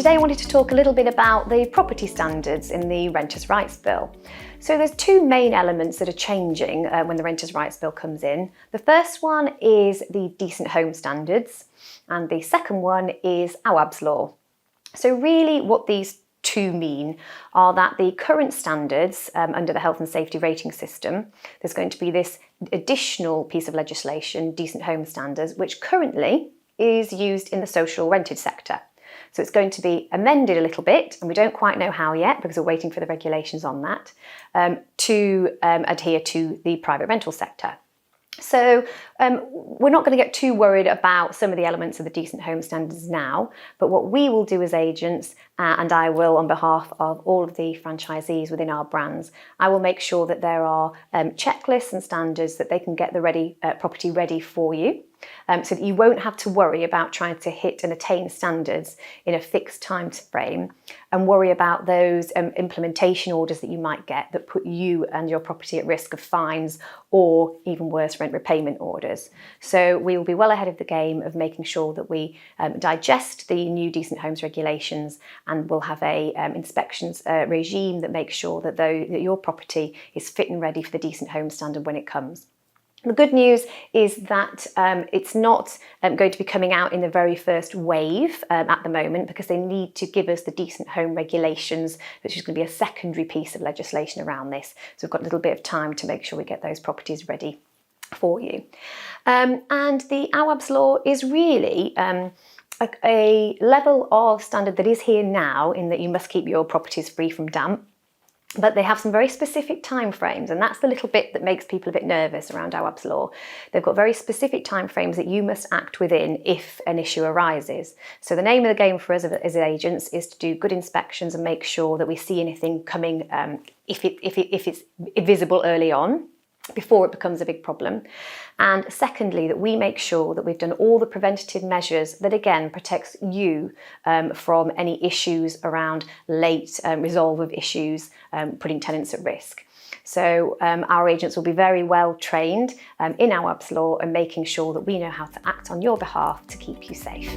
Today I wanted to talk a little bit about the property standards in the Renters' Rights Bill. So there's two main elements that are changing when the Renters' Rights Bill comes in. The first one is the Decent Home Standards and the second one is Awaab's Law. So really what these two mean are that the current standards under the health and safety rating system, there's going to be this additional piece of legislation, Decent Home Standards, which currently is used in the social rented sector. So it's going to be amended a little bit, and we don't quite know how yet because we're waiting for the regulations on that, to adhere to the private rental sector. So we're not going to get too worried about some of the elements of the Decent Home Standards now, but what we will do as agents, and I will on behalf of all of the franchisees within our brands, I will make sure that there are checklists and standards that they can get the property ready for you. So that you won't have to worry about trying to hit and attain standards in a fixed time frame and worry about those implementation orders that you might get that put you and your property at risk of fines or even worse, rent repayment orders. So we will be well ahead of the game of making sure that we digest the new Decent Homes regulations, and we'll have a inspections regime that makes sure that your property is fit and ready for the Decent Home Standard when it comes. The good news is that it's not going to be coming out in the very first wave at the moment, because they need to give us the Decent Home regulations, which is going to be a secondary piece of legislation around this. So we've got a little bit of time to make sure we get those properties ready for you. And the Awaab's Law is really a level of standard that is here now, in that you must keep your properties free from damp. But they have some very specific timeframes, and that's the little bit that makes people a bit nervous around Awaab's Law. They've got very specific timeframes that you must act within if an issue arises. So the name of the game for us as agents is to do good inspections and make sure that we see anything coming if it's visible early on, before it becomes a big problem. And secondly, that we make sure that we've done all the preventative measures that again protects you from any issues around late resolve of issues, putting tenants at risk. So our agents will be very well trained in Awaab's Law and making sure that we know how to act on your behalf to keep you safe.